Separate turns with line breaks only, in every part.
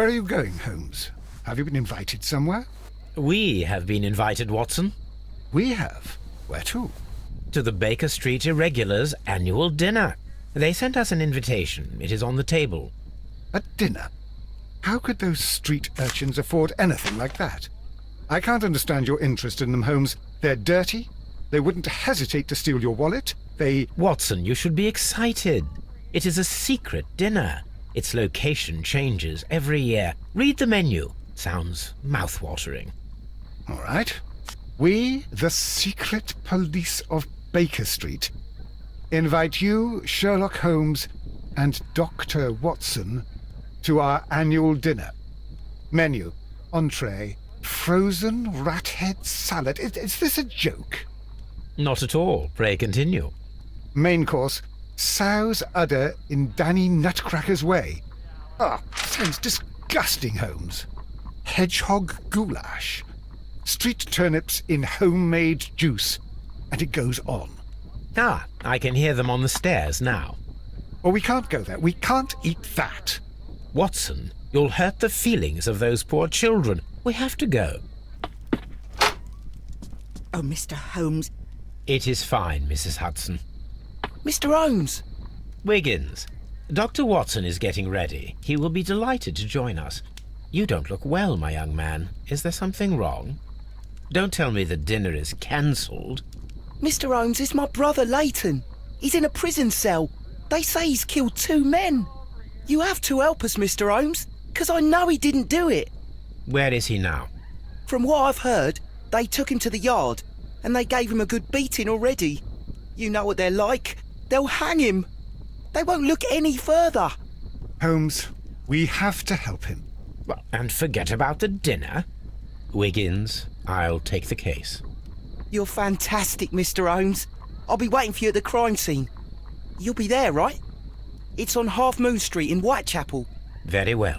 Where are you going, Holmes? Have you been invited somewhere?
We have been invited, Watson.
We have. Where to?
To the Baker Street Irregulars' annual dinner. They sent us an invitation. It is on the table.
A dinner? How could those street urchins afford anything like that? I can't understand your interest in them, Holmes. They're dirty. They wouldn't hesitate to steal your wallet.
Watson, you should be excited. It is a secret dinner. Its location changes every year. Read the menu. Sounds mouth-watering.
All right. We, the secret police of Baker Street, invite you, Sherlock Holmes, and Dr. Watson to our annual dinner. Menu, entree, frozen rat head salad. Is this a joke?
Not at all. Pray continue.
Main course, sow's udder in Danny Nutcracker's way. Sounds disgusting, Holmes. Hedgehog goulash. Street turnips in homemade juice. And it goes on.
I can hear them on the stairs now.
Well, we can't go there. We can't eat that.
Watson, you'll hurt the feelings of those poor children. We have to go.
Oh, Mr. Holmes.
It is fine, Mrs. Hudson.
Mr. Holmes!
Wiggins, Dr. Watson is getting ready. He will be delighted to join us. You don't look well, my young man. Is there something wrong? Don't tell me the dinner is cancelled.
Mr. Holmes, it's my brother Leighton. He's in a prison cell. They say he's killed 2 men. You have to help us, Mr. Holmes, because I know he didn't do it.
Where is he now?
From what I've heard, they took him to the yard, and they gave him a good beating already. You know what they're like. They'll hang him. They won't look any further.
Holmes, we have to help him.
Well, and forget about the dinner. Wiggins, I'll take the case.
You're fantastic, Mr. Holmes. I'll be waiting for you at the crime scene. You'll be there, right? It's on Half Moon Street in Whitechapel.
Very well.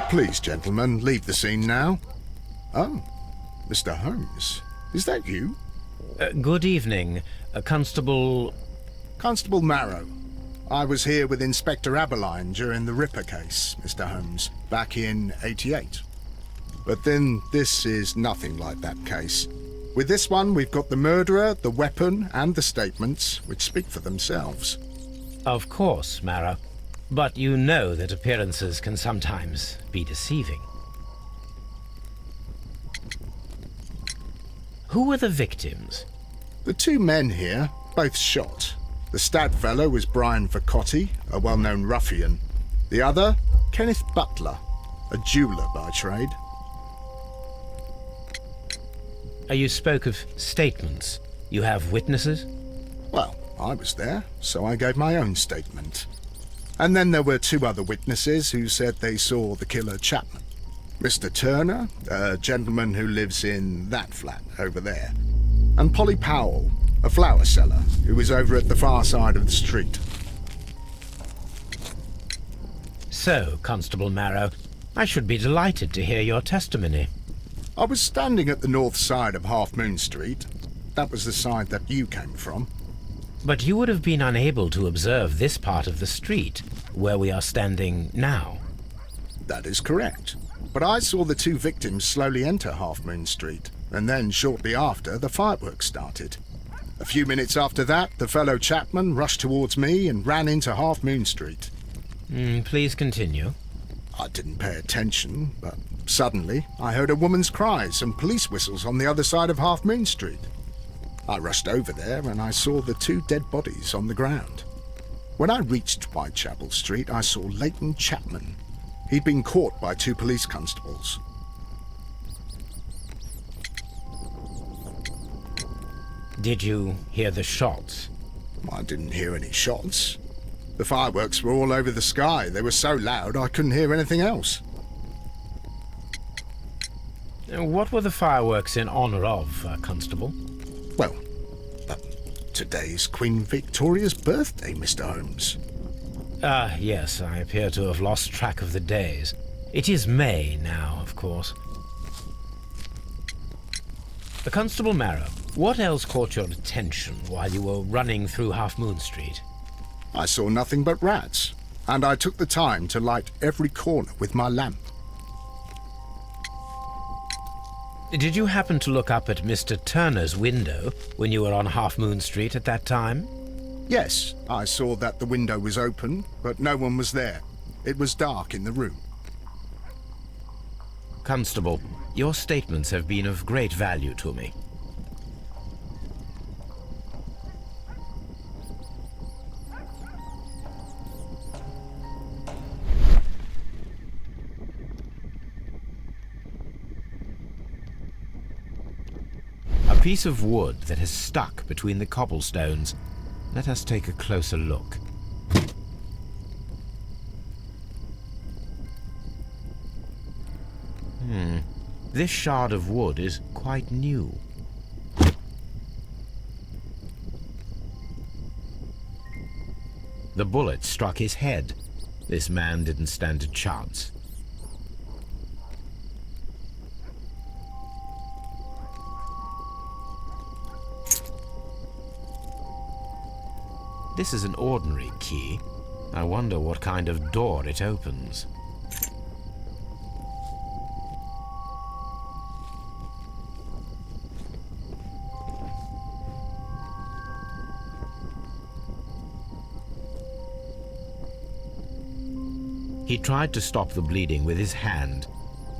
Please, gentlemen, leave the scene now. Oh, Mr. Holmes, is that you?
Good evening, Constable...
Constable Marrow. I was here with Inspector Aberline during the Ripper case, Mr. Holmes, back in '88. But then this is nothing like that case. With this one, we've got the murderer, the weapon, and the statements, which speak for themselves.
Of course, Marrow. But you know that appearances can sometimes be deceiving. Who were the victims?
The 2 men here, both shot. The stat fellow was Brian Vercotti, a well-known ruffian. The other, Kenneth Butler, a jeweller by trade.
You spoke of statements. You have witnesses?
Well, I was there, so I gave my own statement. And then there were 2 other witnesses who said they saw the killer Chapman. Mr. Turner, a gentleman who lives in that flat over there. And Polly Powell, a flower seller, who was over at the far side of the street.
So, Constable Marrow, I should be delighted to hear your testimony.
I was standing at the north side of Half Moon Street. That was the side that you came from.
But you would have been unable to observe this part of the street, where we are standing now.
That is correct. But I saw the 2 victims slowly enter Half Moon Street, and then shortly after, the fireworks started. A few minutes after that, the fellow Chapman rushed towards me and ran into Half Moon Street.
Please continue.
I didn't pay attention, but suddenly I heard a woman's cries and police whistles on the other side of Half Moon Street. I rushed over there and I saw the 2 dead bodies on the ground. When I reached Whitechapel Street, I saw Leighton Chapman. He'd been caught by 2 police constables.
Did you hear the shots?
I didn't hear any shots. The fireworks were all over the sky. They were so loud I couldn't hear anything else.
What were the fireworks in honor of, Constable?
Well, Today's Queen Victoria's birthday, Mr. Holmes.
Yes, I appear to have lost track of the days. It is May now, of course. Constable Marrow, what else caught your attention while you were running through Half Moon Street?
I saw nothing but rats, and I took the time to light every corner with my lamp.
Did you happen to look up at Mr. Turner's window when you were on Half Moon Street at that time?
Yes, I saw that the window was open, but no one was there. It was dark in the room.
Constable, your statements have been of great value to me. A piece of wood that has stuck between the cobblestones. Let us take a closer look. This shard of wood is quite new. The bullet struck his head. This man didn't stand a chance. This is an ordinary key. I wonder what kind of door it opens. He tried to stop the bleeding with his hand.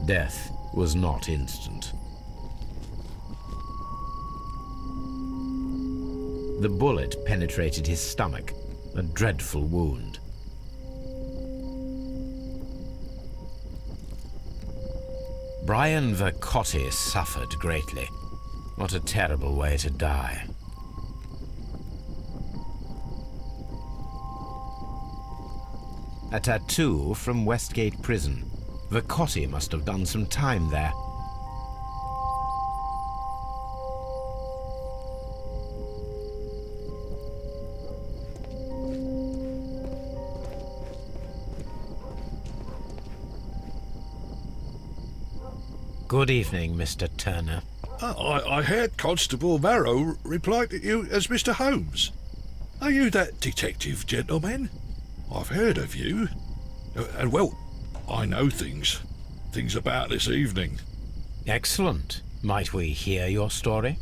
Death was not instant. The bullet penetrated his stomach, a dreadful wound. Brian Vercotti suffered greatly. What a terrible way to die. A tattoo from Westgate Prison. Vercotti must have done some time there. Good evening, Mr. Turner.
I heard Constable Marrow reply to you as Mr. Holmes. Are you that detective gentleman? I've heard of you. And well, I know things about this evening.
Excellent. Might we hear your story?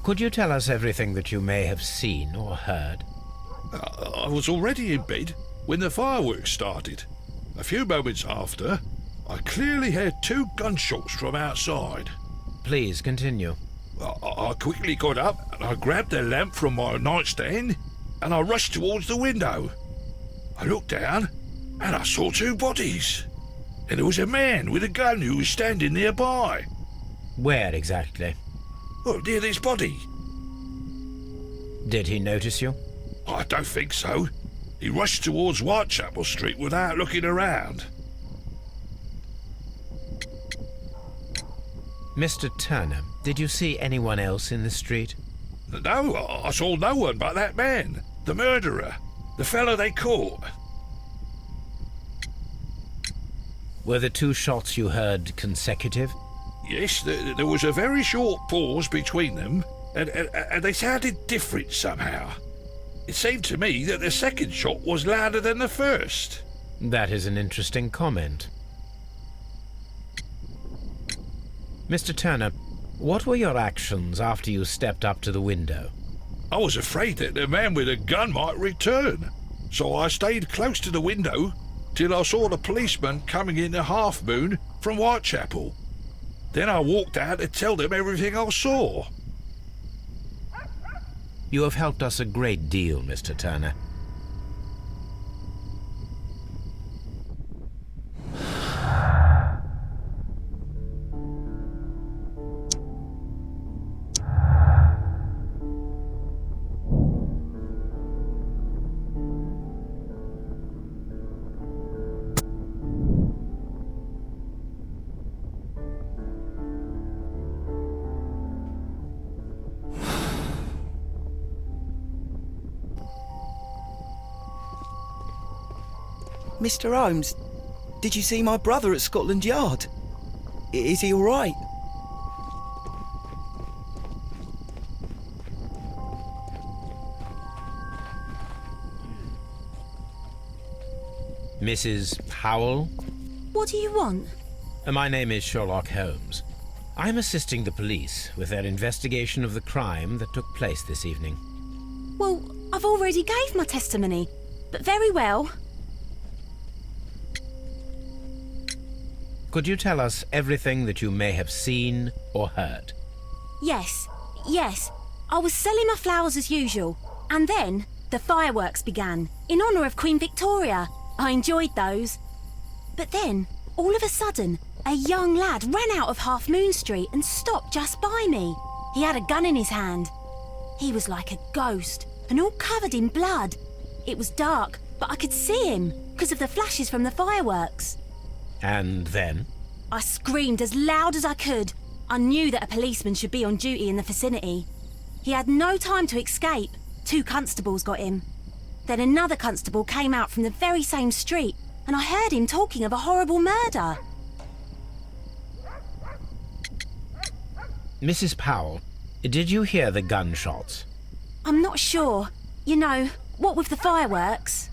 Could you tell us everything that you may have seen or heard?
I was already in bed when the fireworks started. A few moments after, I clearly heard 2 gunshots from outside.
Please continue.
I quickly got up and I grabbed the lamp from my nightstand and I rushed towards the window. I looked down and I saw 2 bodies. And there was a man with a gun who was standing nearby.
Where exactly?
Oh, near this body.
Did he notice you?
I don't think so. He rushed towards Whitechapel Street without looking around.
Mr. Turner, did you see anyone else in the street?
No, I saw no one but that man, the murderer, the fellow they caught.
Were the 2 shots you heard consecutive?
Yes, there was a very short pause between them, and they sounded different somehow. It seemed to me that the second shot was louder than the first.
That is an interesting comment. Mr. Turner, what were your actions after you stepped up to the window?
I was afraid that the man with a gun might return, so I stayed close to the window till I saw the policeman coming into Half Moon from Whitechapel. Then I walked out to tell them everything I saw.
You have helped us a great deal, Mr. Turner.
Mr. Holmes, did you see my brother at Scotland Yard? Is he all right?
Mrs. Powell?
What do you want?
My name is Sherlock Holmes. I'm assisting the police with their investigation of the crime that took place this evening.
Well, I've already gave my testimony, but very well.
Could you tell us everything that you may have seen or heard?
Yes. I was selling my flowers as usual, and then the fireworks began, in honour of Queen Victoria. I enjoyed those. But then, all of a sudden, a young lad ran out of Half Moon Street and stopped just by me. He had a gun in his hand. He was like a ghost, and all covered in blood. It was dark, but I could see him, because of the flashes from the fireworks.
And then?
I screamed as loud as I could. I knew that a policeman should be on duty in the vicinity. He had no time to escape. 2 constables got him. Then another constable came out from the very same street, and I heard him talking of a horrible murder.
Mrs. Powell, did you hear the gunshots?
I'm not sure. You know, what with the fireworks?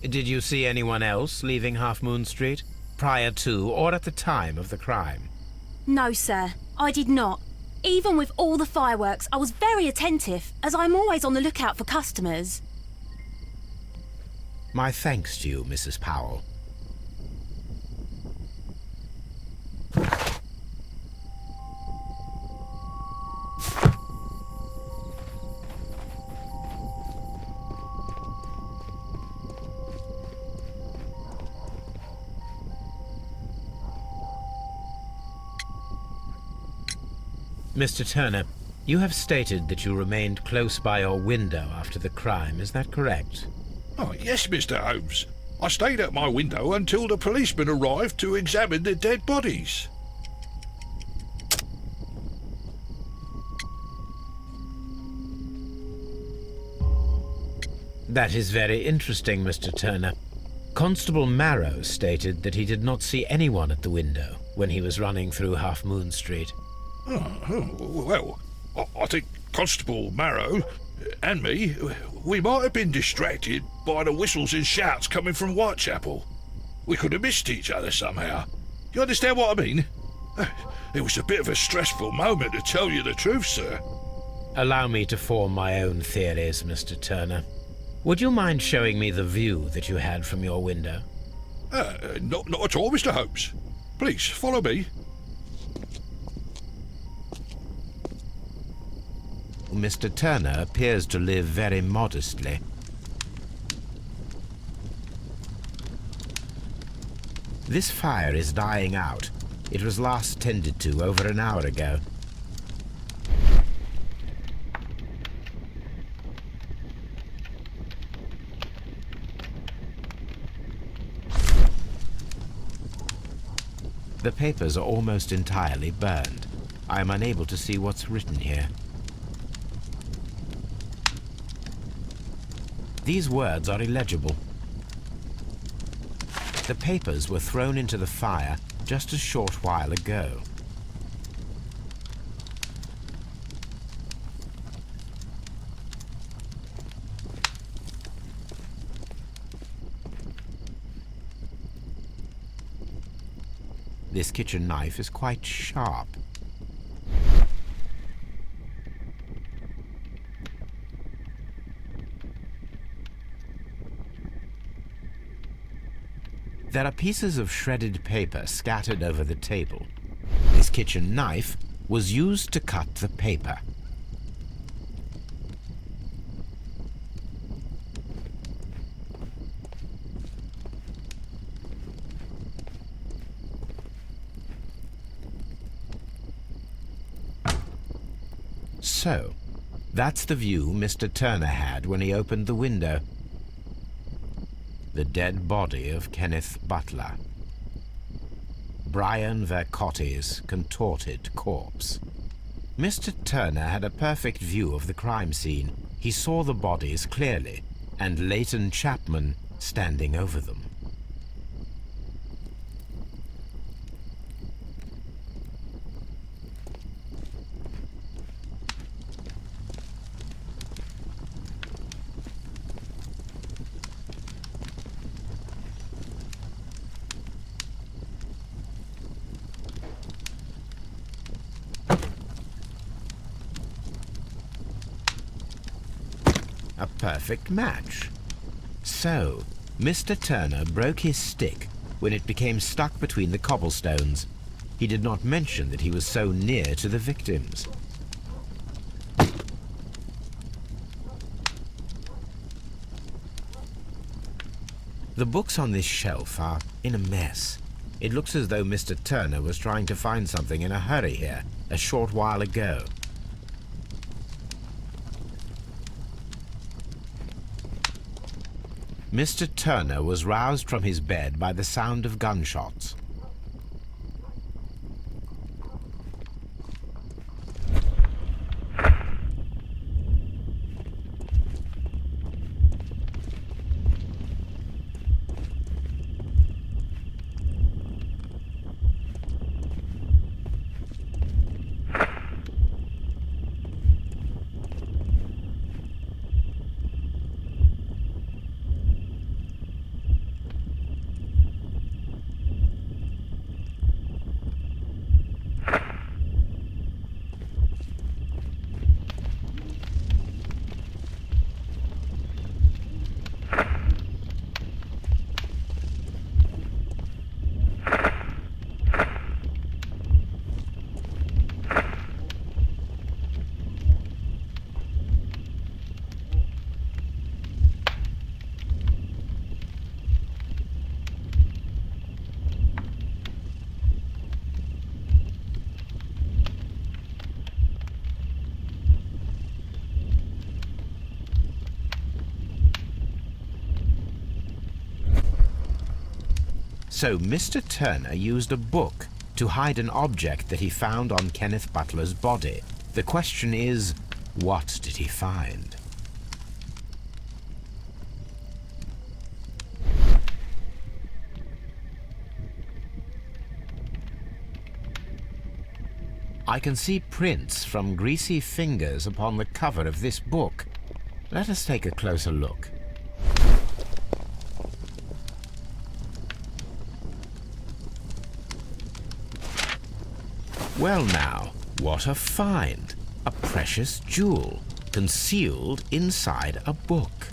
Did you see anyone else leaving Half Moon Street, prior to or at the time of the crime?
No, sir, I did not. Even with all the fireworks, I was very attentive, as I'm always on the lookout for customers.
My thanks to you, Mrs. Powell. Mr. Turner, you have stated that you remained close by your window after the crime, is that correct?
Oh, yes, Mr. Holmes. I stayed at my window until the policeman arrived to examine the dead bodies.
That is very interesting, Mr. Turner. Constable Marrow stated that he did not see anyone at the window when he was running through Half Moon Street.
Well, I think Constable Marrow and me, we might have been distracted by the whistles and shouts coming from Whitechapel. We could have missed each other somehow. You understand what I mean? It was a bit of a stressful moment, to tell you the truth, sir.
Allow me to form my own theories, Mr. Turner. Would you mind showing me the view that you had from your window?
Not at all, Mr. Holmes. Please, follow me.
Mr. Turner appears to live very modestly. This fire is dying out. It was last tended to over an hour ago. The papers are almost entirely burned. I am unable to see what's written here. These words are illegible. The papers were thrown into the fire just a short while ago. This kitchen knife is quite sharp. There are pieces of shredded paper scattered over the table. This kitchen knife was used to cut the paper. So, that's the view Mr. Turner had when he opened the window. The dead body of Kenneth Butler. Brian Vercotti's contorted corpse. Mr. Turner had a perfect view of the crime scene. He saw the bodies clearly, and Leighton Chapman standing over them. A perfect match. So, Mr. Turner broke his stick when it became stuck between the cobblestones. He did not mention that he was so near to the victims. The books on this shelf are in a mess. It looks as though Mr. Turner was trying to find something in a hurry here a short while ago. Mr. Turner was roused from his bed by the sound of gunshots. So Mr. Turner used a book to hide an object that he found on Kenneth Butler's body. The question is, what did he find? I can see prints from greasy fingers upon the cover of this book. Let us take a closer look. Well now, what a find! A precious jewel, concealed inside a book.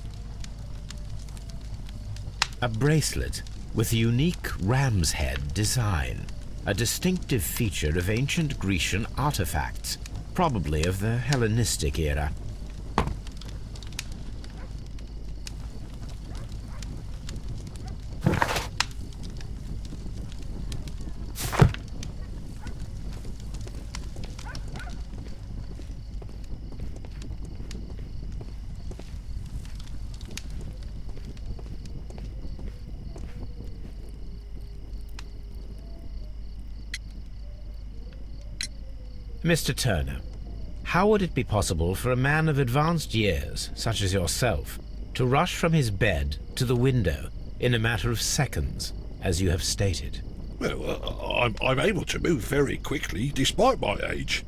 A bracelet with a unique ram's head design, a distinctive feature of ancient Grecian artifacts, probably of the Hellenistic era. Mr. Turner, how would it be possible for a man of advanced years, such as yourself, to rush from his bed to the window in a matter of seconds, as you have stated?
Well, I'm able to move very quickly, despite my age,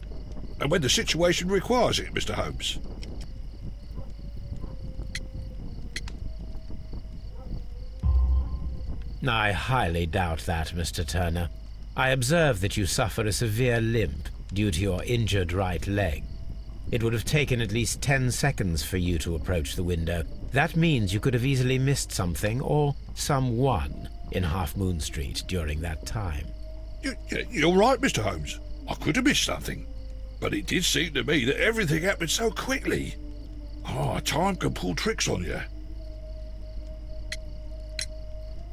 and when the situation requires it, Mr. Holmes.
I highly doubt that, Mr. Turner. I observe that you suffer a severe limp due to your injured right leg. It would have taken at least 10 seconds for you to approach the window. That means you could have easily missed something or someone in Half Moon Street during that time.
You're right, Mr. Holmes. I could have missed something. But it did seem to me that everything happened so quickly. Oh, time can pull tricks on you.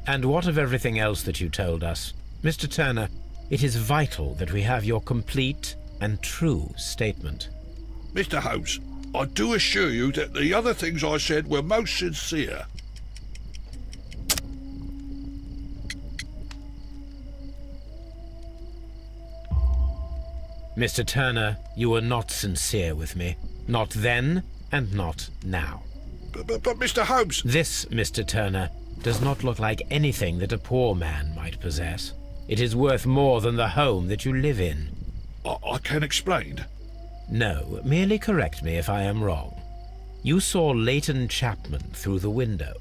And what of everything else that you told us? Mr. Turner, it is vital that we have your complete and true statement.
Mr. Holmes, I do assure you that the other things I said were most sincere.
Mr. Turner, you were not sincere with me. Not then, and not now.
But Mr. Holmes...
This, Mr. Turner, does not look like anything that a poor man might possess. It is worth more than the home that you live in.
I can explain.
No, merely correct me if I am wrong. You saw Leighton Chapman through the window,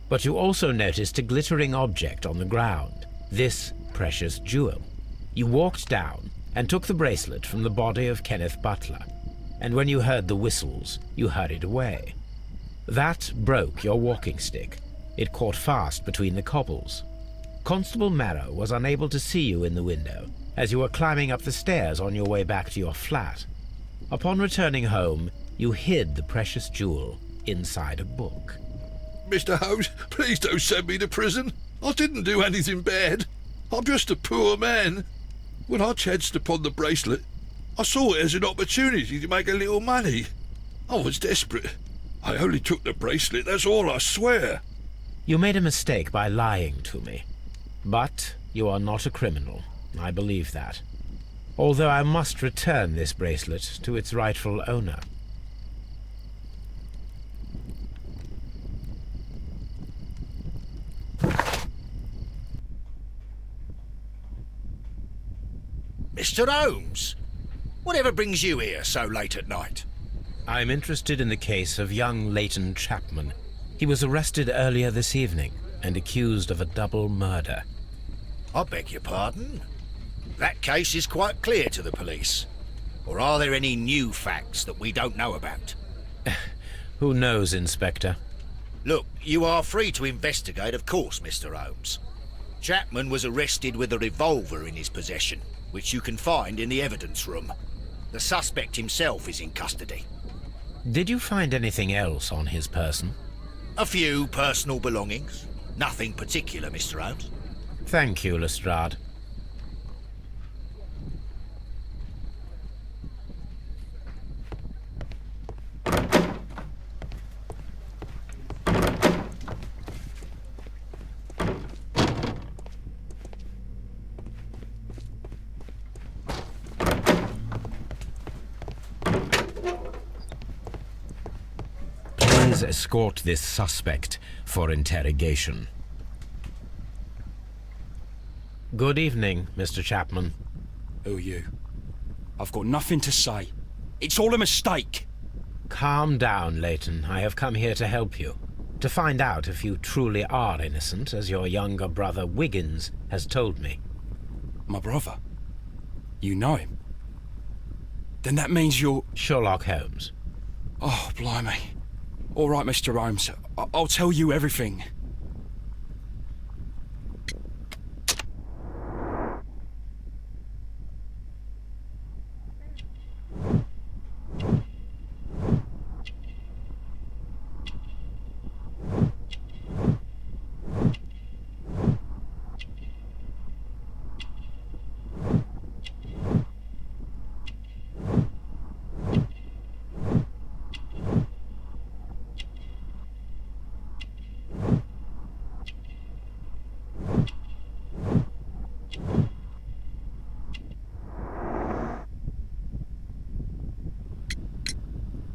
but you also noticed a glittering object on the ground, this precious jewel. You walked down and took the bracelet from the body of Kenneth Butler, and when you heard the whistles, you hurried away. That broke your walking stick. It caught fast between the cobbles. Constable Marrow was unable to see you in the window as you were climbing up the stairs on your way back to your flat. Upon returning home, you hid the precious jewel inside a book.
Mr. Holmes, please don't send me to prison. I didn't do anything bad. I'm just a poor man. When I chanced upon the bracelet, I saw it as an opportunity to make a little money. I was desperate. I only took the bracelet, that's all, I swear.
You made a mistake by lying to me. But you are not a criminal. I believe that. Although I must return this bracelet to its rightful owner.
Mr. Holmes, whatever brings you here so late at night?
I'm interested in the case of young Leighton Chapman. He was arrested earlier this evening and accused of a double murder.
I beg your pardon? That case is quite clear to the police. Or are there any new facts that we don't know about?
Who knows, Inspector?
Look, you are free to investigate, of course, Mr. Holmes. Chapman was arrested with a revolver in his possession, which you can find in the evidence room. The suspect himself is in custody.
Did you find anything else on his person?
A few personal belongings. Nothing particular, Mr. Holmes.
Thank you, Lestrade. Please escort this suspect for interrogation. Good evening, Mr. Chapman.
Who are you? I've got nothing to say. It's all a mistake.
Calm down, Leighton. I have come here to help you. To find out if you truly are innocent, as your younger brother Wiggins has told me.
My brother? You know him? Then that means you're...
Sherlock Holmes.
Oh, blimey. All right, Mr. Holmes. I'll tell you everything.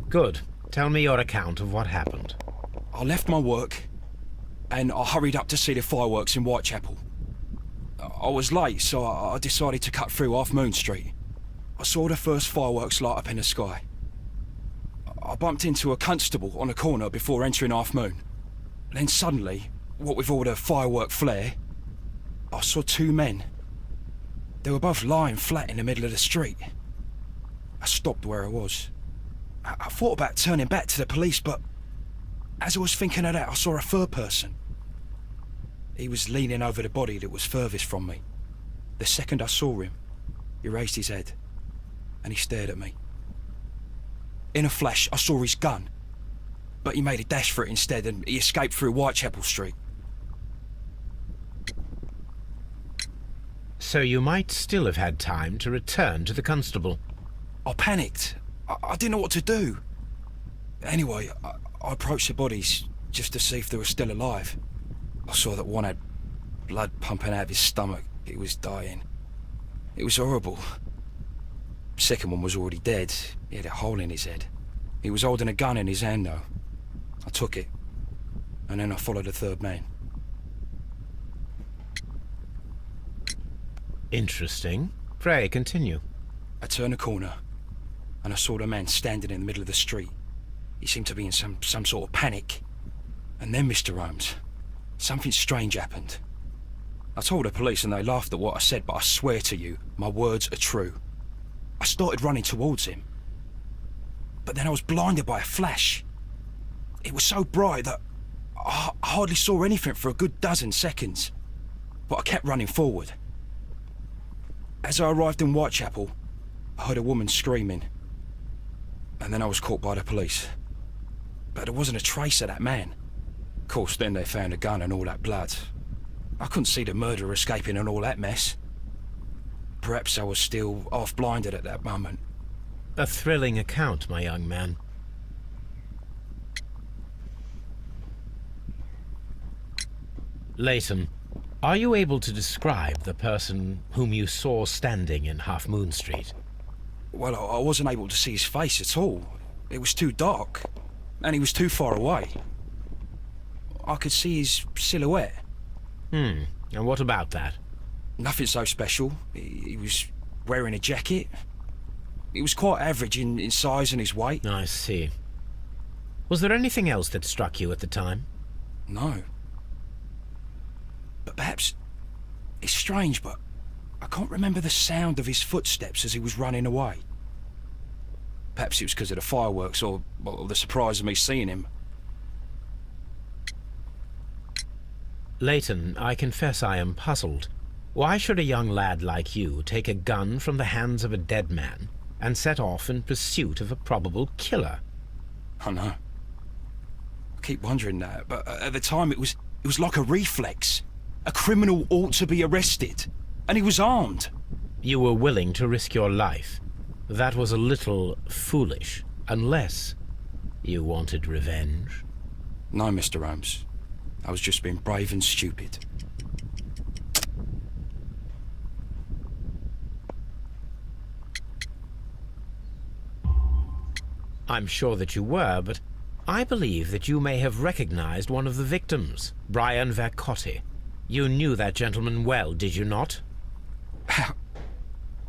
Good. Tell me your account of what happened.
I left my work, and I hurried up to see the fireworks in Whitechapel. I was late, so I decided to cut through Half Moon Street. I saw the first fireworks light up in the sky. I bumped into a constable on a corner before entering Half Moon. Then suddenly, what with all the firework flare, I saw two men. They were both lying flat in the middle of the street. I stopped where I was. I thought about turning back to the police, but as I was thinking of that, I saw a third person. He was leaning over the body that was furthest from me. The second I saw him, he raised his head. and he stared at me. In a flash, I saw his gun, but he made a dash for it instead and he escaped through Whitechapel Street.
So you might still have had time to return to the constable.
I panicked. I didn't know what to do. Anyway, I approached the bodies just to see if they were still alive. I saw that one had blood pumping out of his stomach. He was dying. It was horrible. The second one was already dead. He had a hole in his head. He was holding a gun in his hand though. I took it, and then I followed the third man.
Interesting. Pray, continue.
I turned a corner, and I saw the man standing in the middle of the street. He seemed to be in some sort of panic. And then, Mr. Holmes, something strange happened. I told the police and they laughed at what I said, but I swear to you, my words are true. I started running towards him. But then I was blinded by a flash. It was so bright that I hardly saw anything for a good dozen seconds. But I kept running forward. As I arrived in Whitechapel, I heard a woman screaming. And then I was caught by the police. But there wasn't a trace of that man. Of course, then they found a gun and all that blood. I couldn't see the murderer escaping and all that mess. Perhaps I was still half-blinded at that moment.
A thrilling account, my young man. Leighton, are you able to describe the person whom you saw standing in Half Moon Street?
Well, I wasn't able to see his face at all. It was too dark, and he was too far away. I could see his silhouette.
And what about that?
Nothing so special. He was wearing a jacket. He was quite average in size and his weight.
I see. Was there anything else that struck you at the time?
No. But perhaps... It's strange, but I can't remember the sound of his footsteps as he was running away. Perhaps it was because of the fireworks or the surprise of me seeing him.
Leighton, I confess I am puzzled. Why should a young lad like you take a gun from the hands of a dead man and set off in pursuit of a probable killer?
I know. I keep wondering that, but at the time it was like a reflex. A criminal ought to be arrested, and he was armed.
You were willing to risk your life. That was a little foolish, unless you wanted revenge.
No, Mr. Holmes. I was just being brave and stupid.
I'm sure that you were, but I believe that you may have recognized one of the victims, Brian Vercotti. You knew that gentleman well, did you not?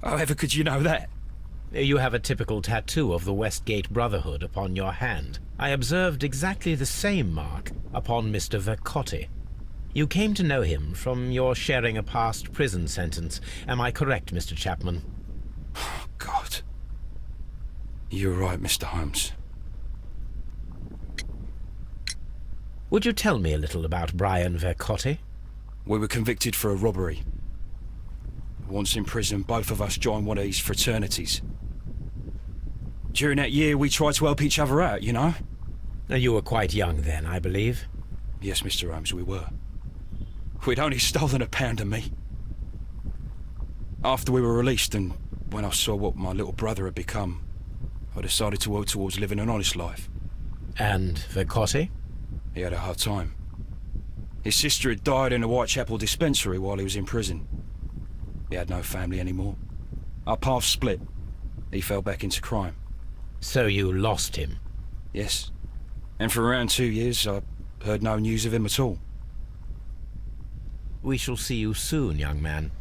However could you know that?
You have a typical tattoo of the Westgate Brotherhood upon your hand. I observed exactly the same mark upon Mr. Vercotti. You came to know him from your sharing a past prison sentence. Am I correct, Mr. Chapman?
Oh, God. You're right, Mr. Holmes.
Would you tell me a little about Brian Vercotti?
We were convicted for a robbery. Once in prison, both of us joined one of these fraternities. During that year, we tried to help each other out, you know?
You were quite young then, I believe.
Yes, Mr. Holmes, we were. We'd only stolen £1 of meat. After we were released, and when I saw what my little brother had become, I decided to work towards living an honest life.
And Vercotti?
He had a hard time. His sister had died in a Whitechapel dispensary while he was in prison. He had no family anymore. Our paths split. He fell back into crime.
So you lost him?
Yes. And for around 2 years, I heard no news of him at all.
We shall see you soon, young man.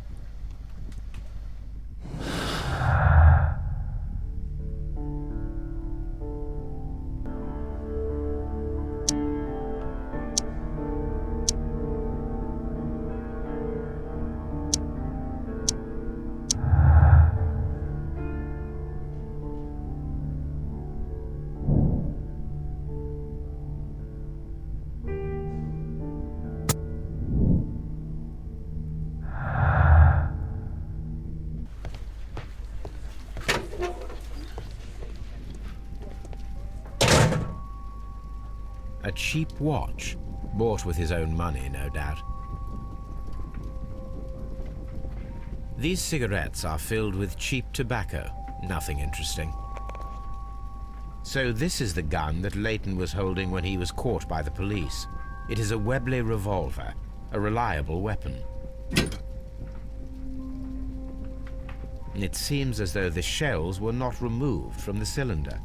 A cheap watch, bought with his own money, no doubt. These cigarettes are filled with cheap tobacco. Nothing interesting. So this is the gun that Leighton was holding when he was caught by the police. It is a Webley revolver, a reliable weapon. It seems as though the shells were not removed from the cylinder.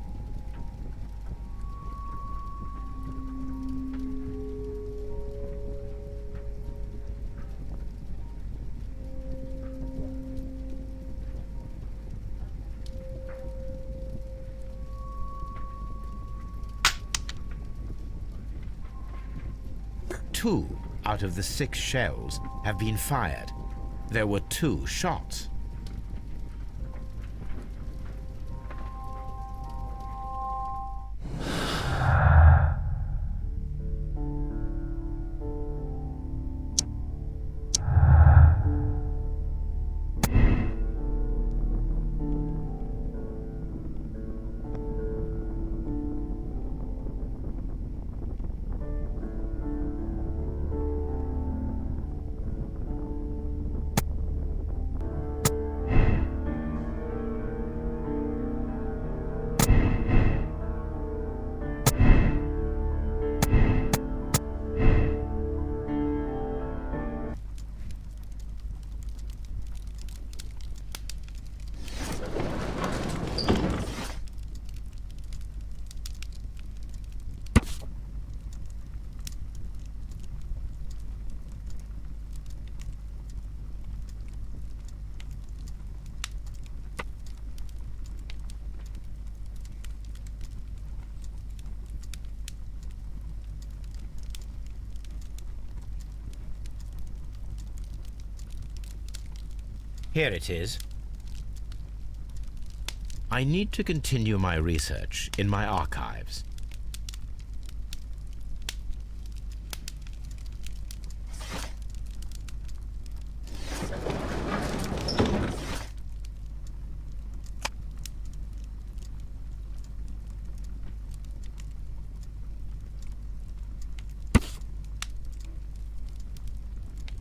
Two out of the 6 shells have been fired. There were 2 shots. Here it is. I need to continue my research in my archives.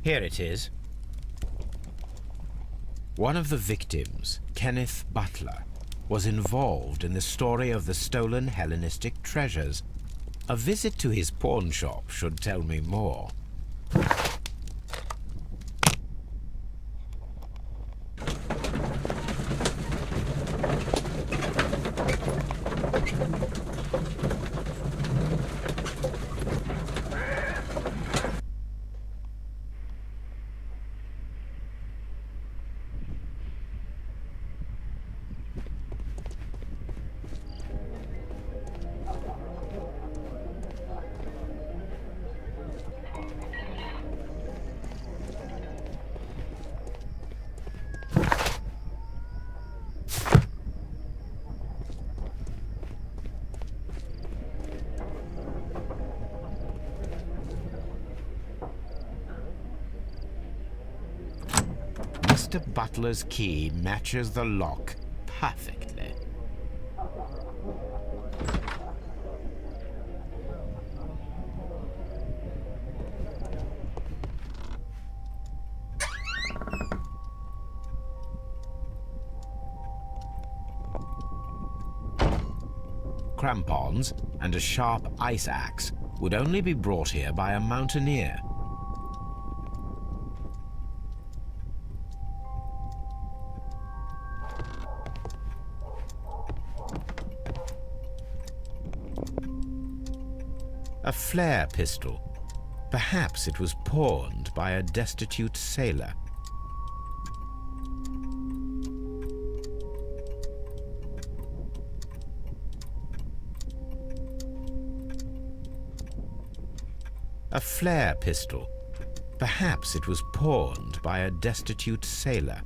Here it is. One of the victims, Kenneth Butler, was involved in the story of the stolen Hellenistic treasures. A visit to his pawn shop should tell me more. Mr. Butler's key matches the lock perfectly. Crampons and a sharp ice axe would only be brought here by a mountaineer. A flare pistol. Perhaps it was pawned by a destitute sailor. A flare pistol. Perhaps it was pawned by a destitute sailor.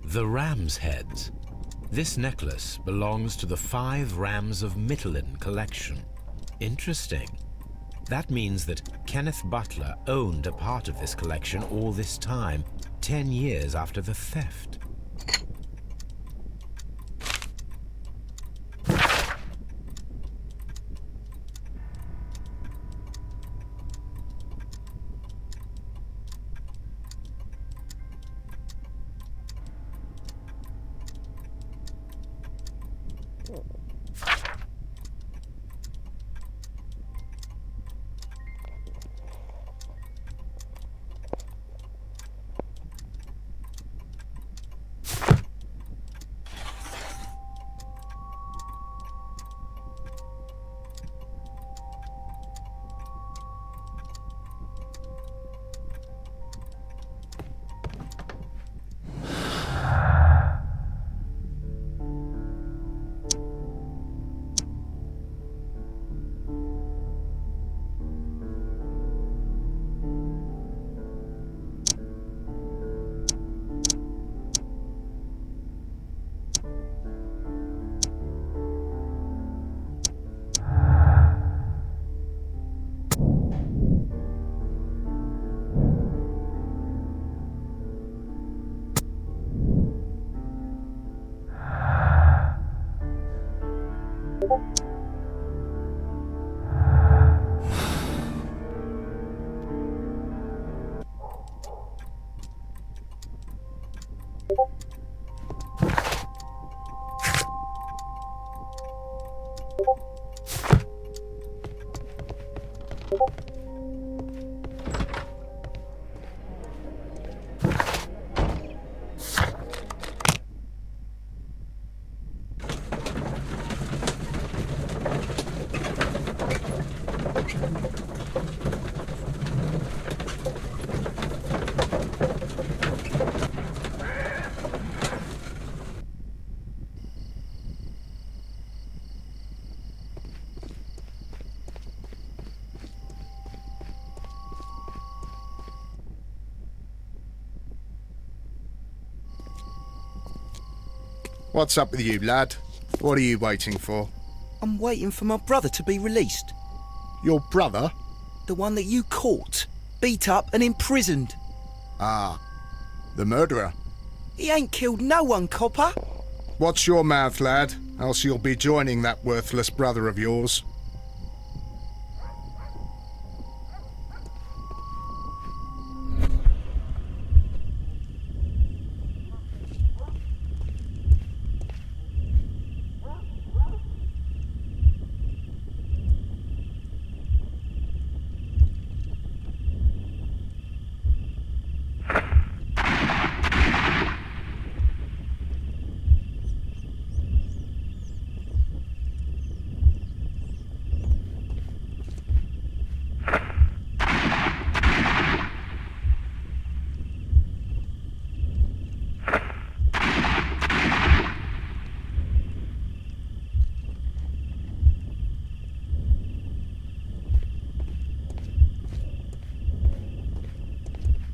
The ram's heads. This necklace belongs to the 5 Rams of Mittelin collection. Interesting. That means that Kenneth Butler owned a part of this collection all this time, 10 years after the theft.
What's up with you, lad? What are you waiting for?
I'm waiting for my brother to be released.
Your brother?
The one that you caught, beat up and imprisoned.
Ah, the murderer.
He ain't killed no one, copper.
Watch your mouth, lad, else you'll be joining that worthless brother of yours.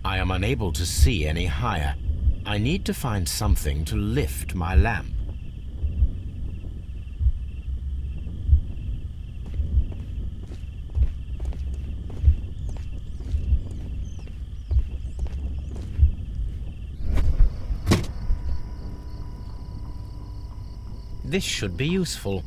I am unable to see any higher. I need to find something to lift my lamp. This should be useful.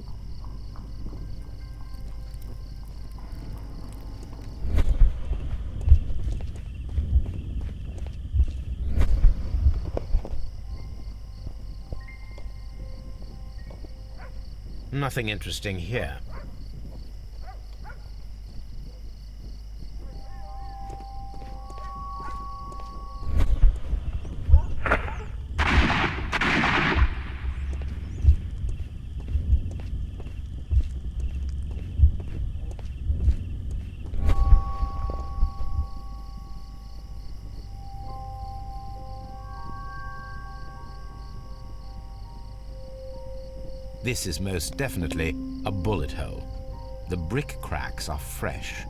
Nothing interesting here. This is most definitely a bullet hole. The brick cracks are fresh.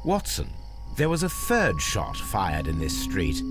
Watson, there was a third shot fired in this street.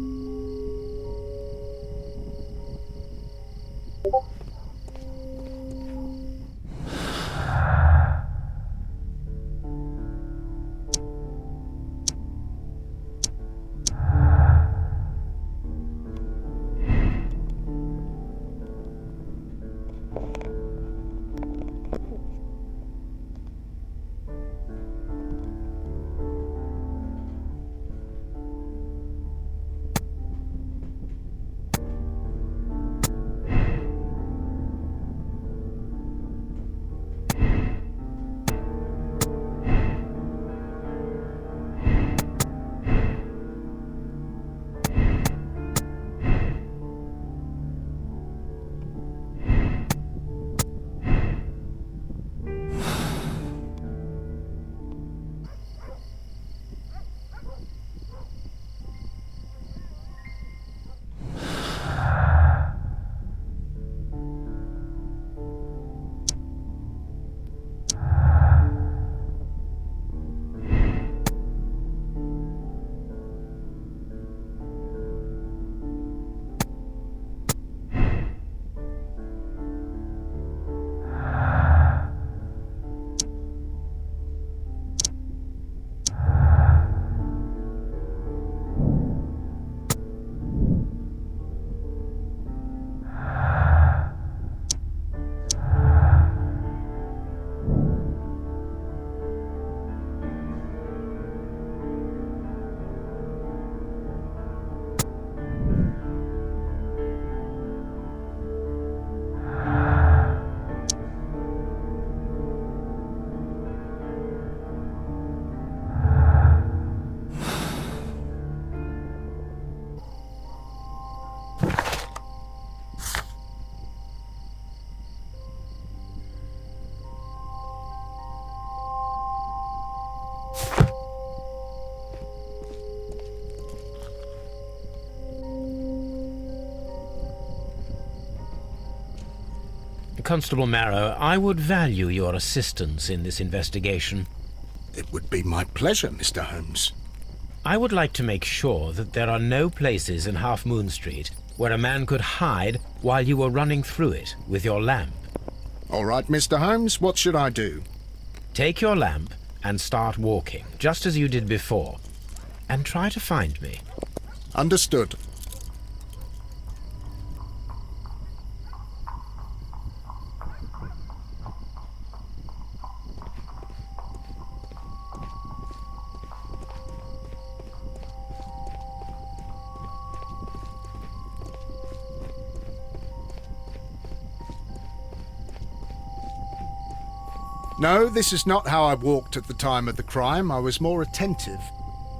Constable Marrow, I would value your assistance in this investigation.
It would be my pleasure, Mr. Holmes.
I would like to make sure that there are no places in Half Moon Street where a man could hide while you were running through it with your lamp.
All right, Mr. Holmes, what should I do?
Take your lamp and start walking, just as you did before, and try to find me.
Understood. No, this is not how I walked at the time of the crime. I was more attentive.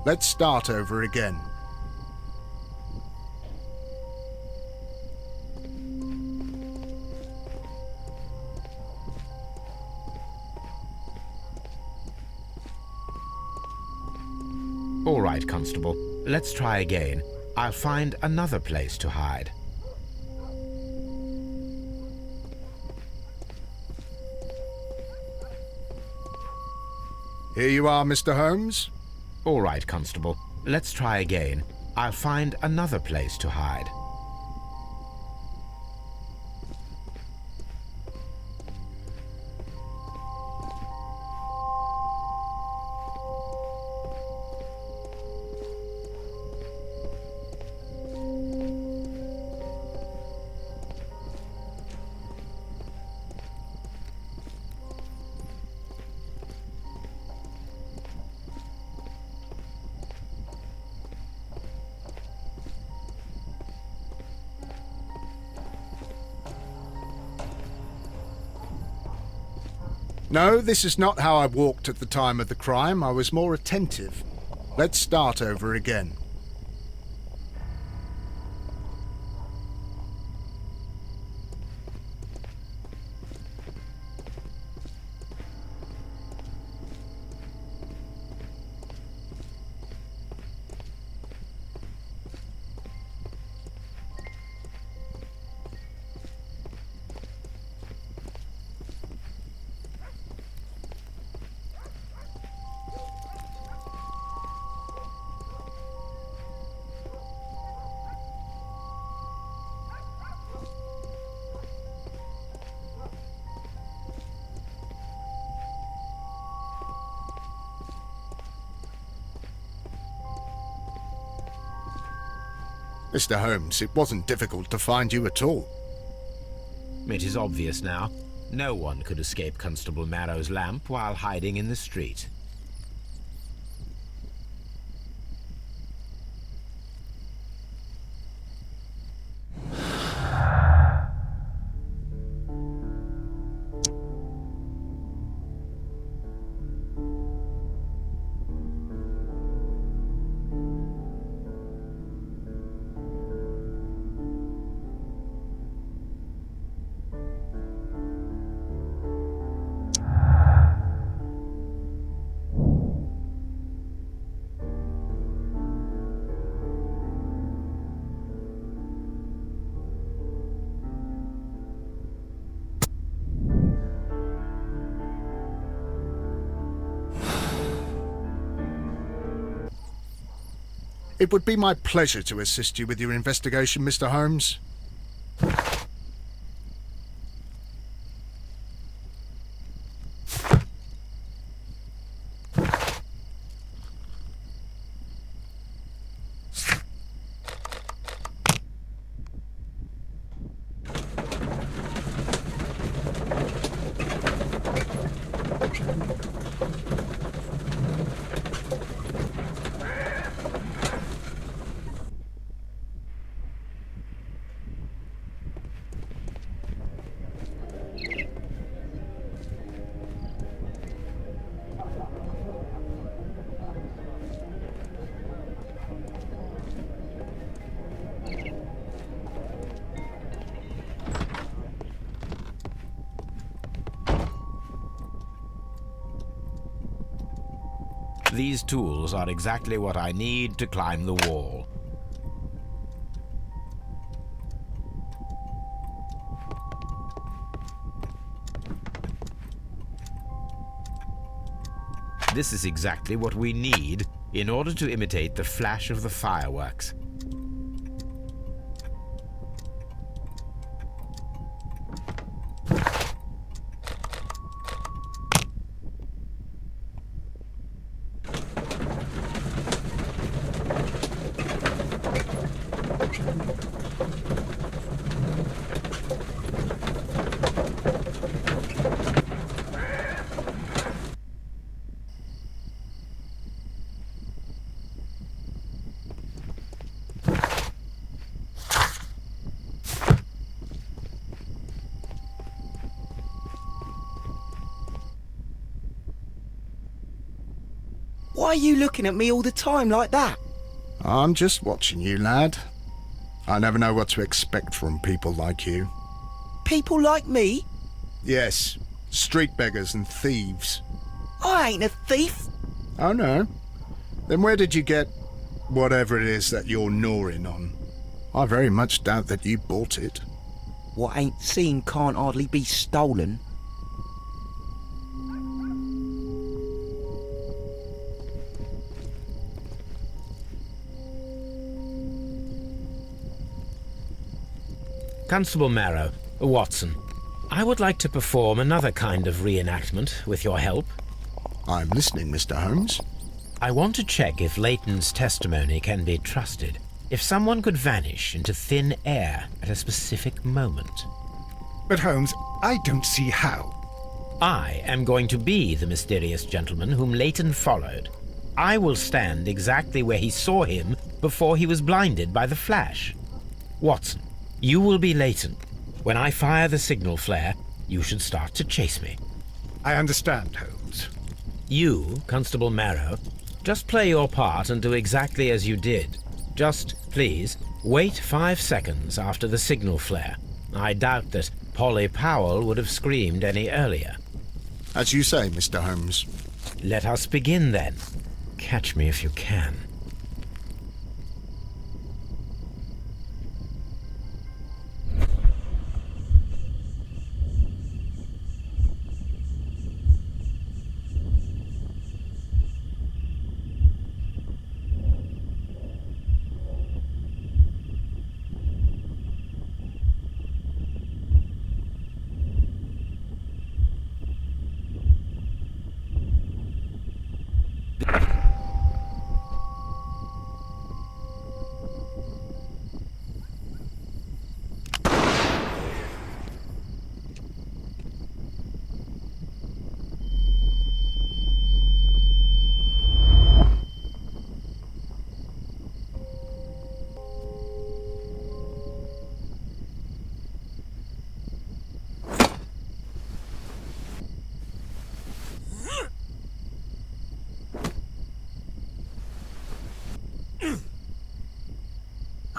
Let's start over again.
All right, Constable. Let's try again. I'll find another place to hide.
Here you are, Mr. Holmes.
All right, Constable. Let's try again. I'll find another place to hide.
No, this is not how I walked at the time of the crime. I was more attentive. Let's start over again. Mr. Holmes, it wasn't difficult to find you at all.
It is obvious now. No one could escape Constable Marrow's lamp while hiding in the street.
It would be my pleasure to assist you with your investigation, Mr. Holmes.
These tools are exactly what I need to climb the wall. This is exactly what we need in order to imitate the flash of the fireworks.
Why are you looking at me all the time like that?
I'm just watching you, lad. I never know what to expect from people like you.
People like me?
Yes, street beggars and thieves.
I ain't a thief.
Oh no? Then where did you get whatever it is that you're gnawing on? I very much doubt that you bought it.
What ain't seen can't hardly be stolen.
Constable Marrow, Watson, I would like to perform another kind of reenactment with your help.
I'm listening, Mr. Holmes.
I want to check if Leighton's testimony can be trusted. If someone could vanish into thin air at a specific moment.
But Holmes, I don't see how.
I am going to be the mysterious gentleman whom Leighton followed. I will stand exactly where he saw him before he was blinded by the flash. Watson, you will be Leighton. When I fire the signal flare, you should start to chase me.
I understand, Holmes.
You, Constable Marrow, just play your part and do exactly as you did. Just, please, wait 5 seconds after the signal flare. I doubt that Polly Powell would have screamed any earlier.
As you say, Mr. Holmes.
Let us begin then. Catch me if you can.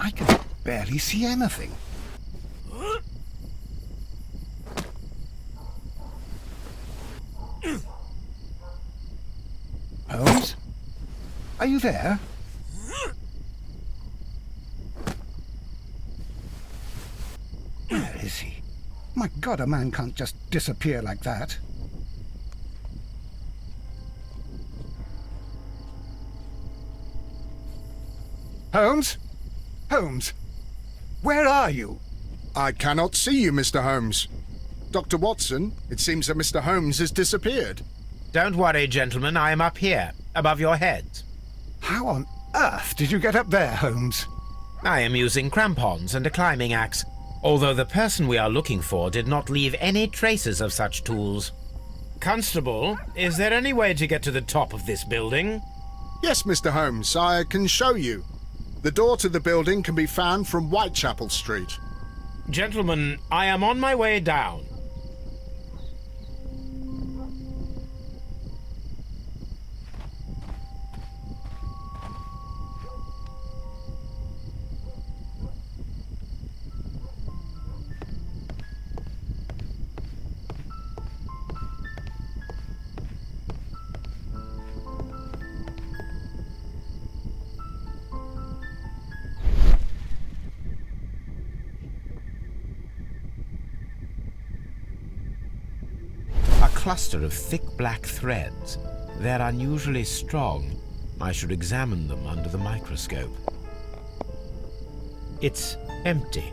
I can barely see anything. Holmes? Are you there? Where is he? My God, a man can't just disappear like that. Holmes? Holmes? Where are you?
I cannot see you, Mr. Holmes. Dr. Watson, it seems that Mr. Holmes has disappeared.
Don't worry, gentlemen, I am up here, above your heads.
How on earth did you get up there, Holmes?
I am using crampons and a climbing axe, although the person we are looking for did not leave any traces of such tools. Constable, is there any way to get to the top of this building?
Yes, Mr. Holmes, I can show you. The door to the building can be found from Whitechapel Street.
Gentlemen, I am on my way down. A cluster of thick black threads. They're unusually strong. I should examine them under the microscope. It's empty.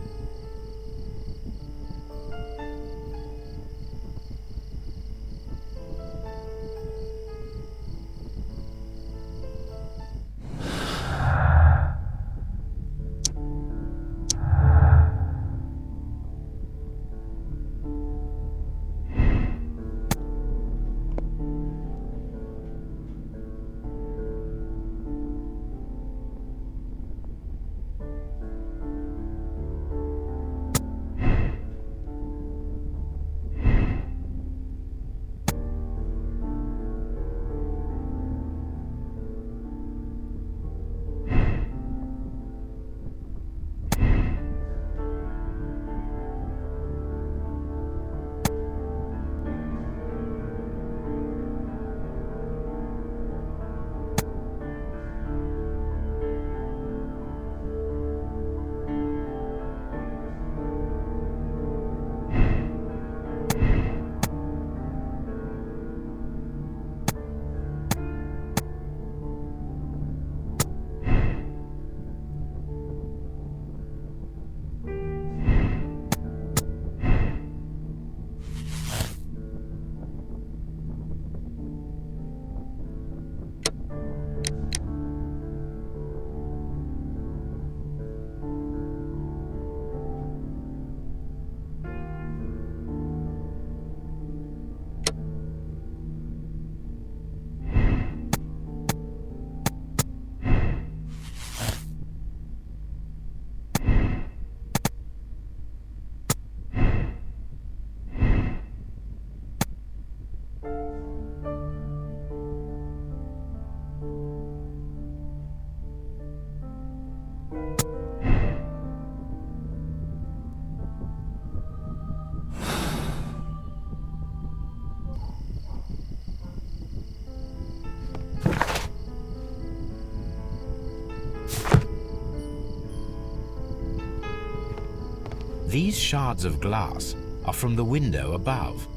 These shards of glass are from the window above.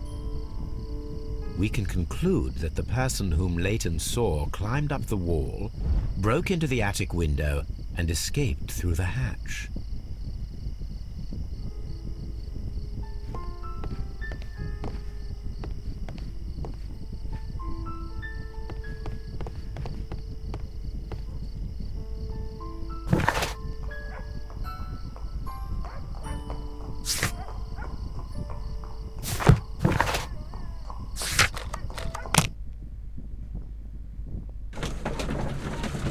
We can conclude that the person whom Leighton saw climbed up the wall, broke into the attic window, and escaped through the hatch.